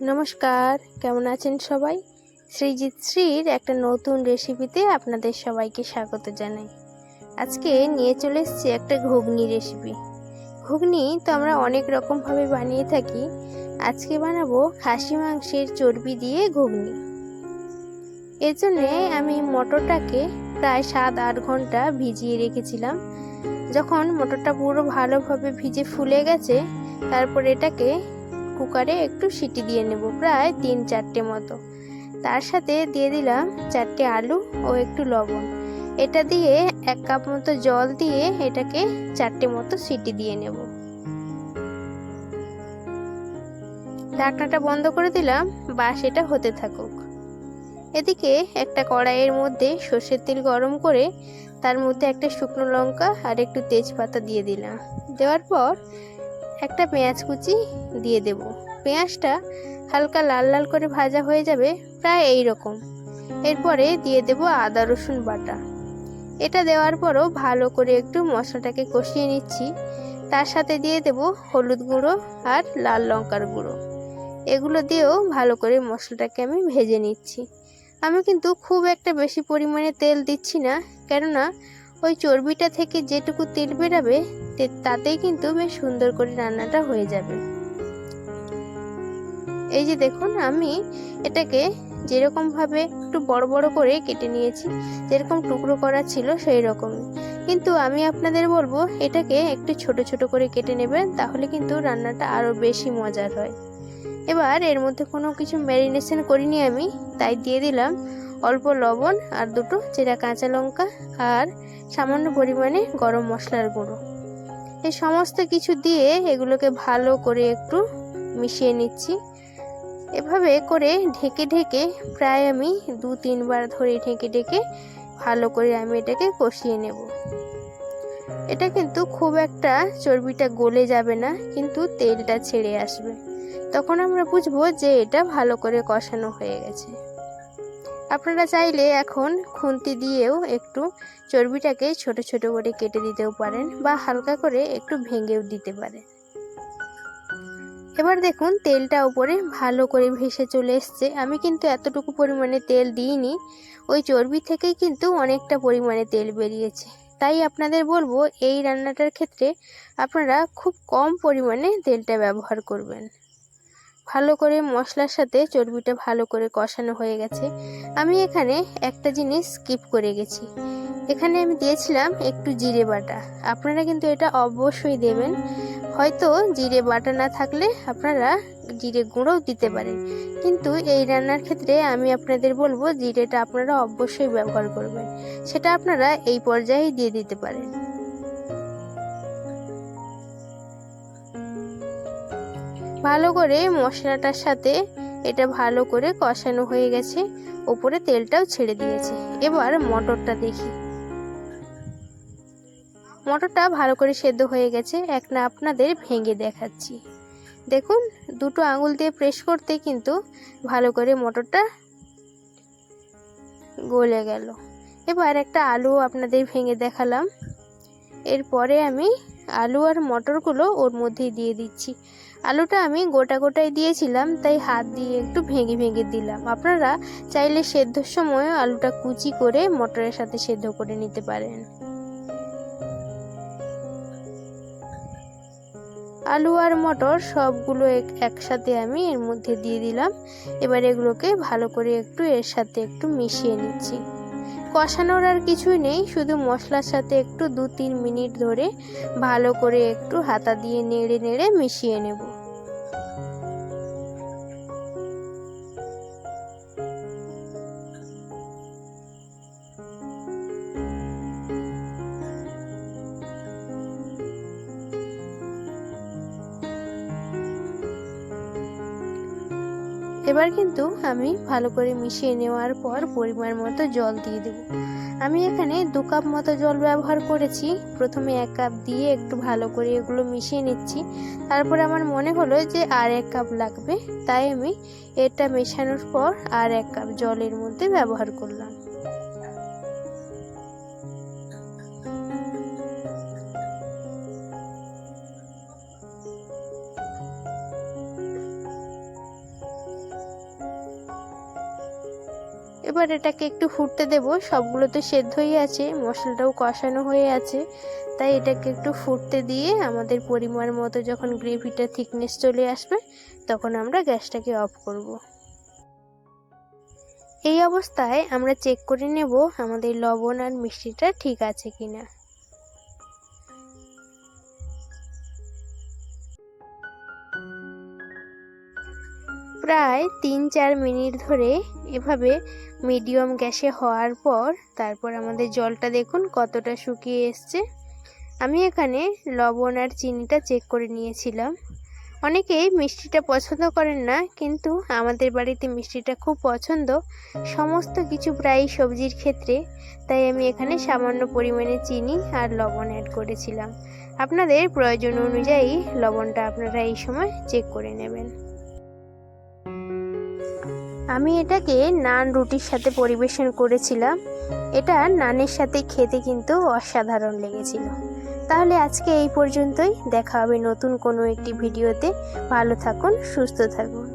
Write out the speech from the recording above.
নমস্কার, কেমন আছেন সবাই? শ্রীজিৎ শ্রীর একটা নতুন রেসিপিতে আপনাদের সবাইকে স্বাগত জানাই। আজকে নিয়ে চলে এসেছি একটা ঘুগনি রেসিপি। ঘুগনি তো আমরা অনেক রকমভাবে বানিয়ে থাকি। আজকে বানাবো খাসি মাংসের চর্বি দিয়ে ঘুগনি। এর জন্যে আমি মটরটাকে প্রায় 7-8 ঘন্টা ভিজিয়ে রেখেছিলাম। যখন মটরটা পুরো ভালোভাবে ভিজে ফুলে গেছে, তারপর এটাকে কুকারে একটু সিটি দিয়ে নেব, প্রায় 3-4টে মতো। তার সাথে দিয়ে দিলাম 4টে আলু ও একটু লবণ। এটা দিয়ে 1 কাপ মতো জল দিয়ে এটাকে 4টে মতো সিটি দিয়ে নেব। ঢাকনাটা বন্ধ করে দিলাম, বাস এটা হতে থাকুক। এদিকে একটা কড়াইয়ের মধ্যে সর্ষের তেল গরম করে তার মধ্যে একটা শুকনো লঙ্কা আর একটু তেজপাতা দিয়ে দিলাম। দেওয়ার পর একটা পেঁয়াজ কুচি দিয়ে দেব। পেঁয়াজটা হালকা লাল লাল করে ভাজা হয়ে যাবে, প্রায় এই রকম। এরপরে দিয়ে দেব আদা রসুন বাটা। এটা দেওয়ার পরও ভালো করে একটু মশলাটাকে কষিয়ে নিচ্ছি। তার সাথে দিয়ে দেব হলুদ গুঁড়ো আর লাল লঙ্কার গুঁড়ো। এগুলো দিয়েও ভালো করে মশলাটাকে আমি ভেজে নিচ্ছি। আমি কিন্তু খুব একটা বেশি পরিমাণে তেল দিচ্ছি না, কেননা ওই চর্বিটা থেকে যেটুকু তেল বেরাবে তাতেই কিন্তু বেশ সুন্দর করে রান্নাটা হয়ে যাবে। এই যে দেখুন, আমি এটাকে যেরকম ভাবে একটু বড় বড় করে কেটে নিয়েছি, যেরকম টুকরো করা ছিল সেই রকমই। কিন্তু আমি আপনাদের বলবো এটাকে একটু ছোট ছোট করে কেটে নেবেন, তাহলে কিন্তু রান্নাটা আরো বেশি মজার হয়। এবার এর মধ্যে কোনো কিছু ম্যারিনেশন করিনি আমি, তাই দিয়ে দিলাম অল্প লবণ আর 2টো চেরা কাঁচা লঙ্কা আর সামান্য পরিমাণে গরম মশলার গুঁড়ো। এই সমস্ত কিছু দিয়ে এগুলোকে ভালো করে একটু মিশিয়ে নিচ্ছি। এভাবে করে ঢেকে ঢেকে প্রায় আমি 2-3 বার ধরে ঢেকে ঢেকে ভালো করে আমি এটাকে কষিয়ে নেব। এটা কিন্তু খুব একটা চর্বিটা গলে যাবে না, কিন্তু তেলটা ছেড়ে আসবে। তখন আমরা বুঝবো যে এটা ভালো করে কষানো হয়ে গেছে। আপনারা চাইলে এখন খুন্তি দিয়েও একটু চর্বিটাকে ছোট ছোট করে কেটে দিতেও পারেন, বা হালকা করে একটু ভেঙেও দিতে পারেন। এবার দেখুন তেলটা উপরে ভালো করে ভেসে চলে এসছে। আমি কিন্তু এতটুকু পরিমাণে তেল দিইনি, ওই চর্বি থেকেই কিন্তু অনেকটা পরিমাণে তেল বেরিয়েছে। তাই আপনাদের বলবো এই রান্নাটার ক্ষেত্রে আপনারা খুব কম পরিমাণে তেলটা ব্যবহার করবেন। ভালো করে মশলার সাথে চর্বিটা ভালো করে কষানো হয়ে গেছে। আমি এখানে একটা জিনিস স্কিপ করে গেছি। এখানে আমি দিয়েছিলাম একটু জিরে বাটা। আপনারা কিন্তু এটা অবশ্যই দেবেন। হয়তো জিরে বাটা না থাকলে আপনারা জিরে গুঁড়োও দিতে পারেন, কিন্তু এই রান্নার ক্ষেত্রে আমি আপনাদের বলবো জিরেটা আপনারা অবশ্যই ব্যবহার করবেন। সেটা আপনারা এই পর্যায়ে দিয়ে দিতে পারেন। ভালো করে মশলাটার সাথে এটা ভালো করে কষানো হয়ে গেছে, উপরে তেলটাও ছেড়ে দিয়েছে। এবার মটরটা দেখি। মটরটা ভালো করে সেদ্ধ হয়ে গেছে, একটা আপনাদের ভেঙে দেখাচ্ছি। দেখুন, 2টো আঙুল দিয়ে প্রেস করতে কিন্তু ভালো করে মটরটা গলে গেল। এবার একটা আলু আপনাদের ভেঙে দেখালাম। এরপরে আমি আলু আর মটরগুলো ওর মধ্যেই দিয়ে দিচ্ছি। আলুটা আমি গোটা গোটাই দিয়েছিলাম, তাই হাত দিয়ে একটু ভেঙে ভেঙে দিলাম। আপনারা চাইলে সেদ্ধর সময় আলুটা কুচি করে মটরের সাথে সেদ্ধ করে নিতে পারেন। আলু আর মটর সবগুলো একসাথে আমি এর মধ্যে দিয়ে দিলাম। এবার এগুলোকে ভালো করে একটু এর সাথে একটু মিশিয়ে নিচ্ছি। কষানোর আর কিছুই নেই, শুধু মশলার সাথে একটু 2-3 মিনিট ধরে ভালো করে একটু হাতা দিয়ে নেড়ে নেড়ে মিশিয়ে নেব। এবার কিন্তু আমি ভালো করে মিশিয়ে নেওয়ার পর পরিমাণ মতো জল দিয়ে দেব। আমি এখানে 2 কাপ মতো জল ব্যবহার করেছি। প্রথমে 1 কাপ দিয়ে একটু ভালো করে এগুলো মিশিয়ে নিচ্ছি। তারপরে আমার মনে হলো যে আর 1 কাপ লাগবে, তাই আমি এটা মেশানোর পর আর 1 কাপ জলের মধ্যে ব্যবহার করলাম। এবার এটাকে একটু ফুটতে দেব। সবগুলো তো সেদ্ধ হয়ে আছে, মশলাটাও কষানো হয়ে আছে, তাই এটাকে একটু ফুটতে দিয়ে আমাদের পরিমাণ মতো যখন গ্রেভিটা থিকনেস চলে আসবে তখন আমরা গ্যাসটাকে অফ করব। এই অবস্থায় আমরা চেক করে নেব আমাদের লবণ আর মিষ্টিটা ঠিক আছে কিনা। প্রায় 3-4 মিনিট ধরে এভাবে মিডিয়াম গ্যাসে হওয়ার পর তারপর আমাদের জলটা দেখুন কতটা শুকিয়ে এসছে। আমি এখানে লবণ আর চিনিটা চেক করে নিয়েছিলাম। অনেকেই মিষ্টিটা পছন্দ করেন না, কিন্তু আমাদের বাড়িতে মিষ্টিটা খুব পছন্দ সমস্ত কিছু প্রায় সবজির ক্ষেত্রে, তাই আমি এখানে সামান্য পরিমাণে চিনি আর লবণ অ্যাড করেছিলাম। আপনাদের প্রয়োজন অনুযায়ী লবণটা আপনারা এই সময় চেক করে নেবেন। আমি এটাকে নান রুটির সাথে পরিবেশন করেছিলাম। এটা নানের সাথে খেতে কিন্তু অসাধারণ লেগেছিল। তাহলে আজকে এই পর্যন্তই, দেখা হবে নতুন কোনো একটি ভিডিওতে। ভালো থাকুন, সুস্থ থাকুন।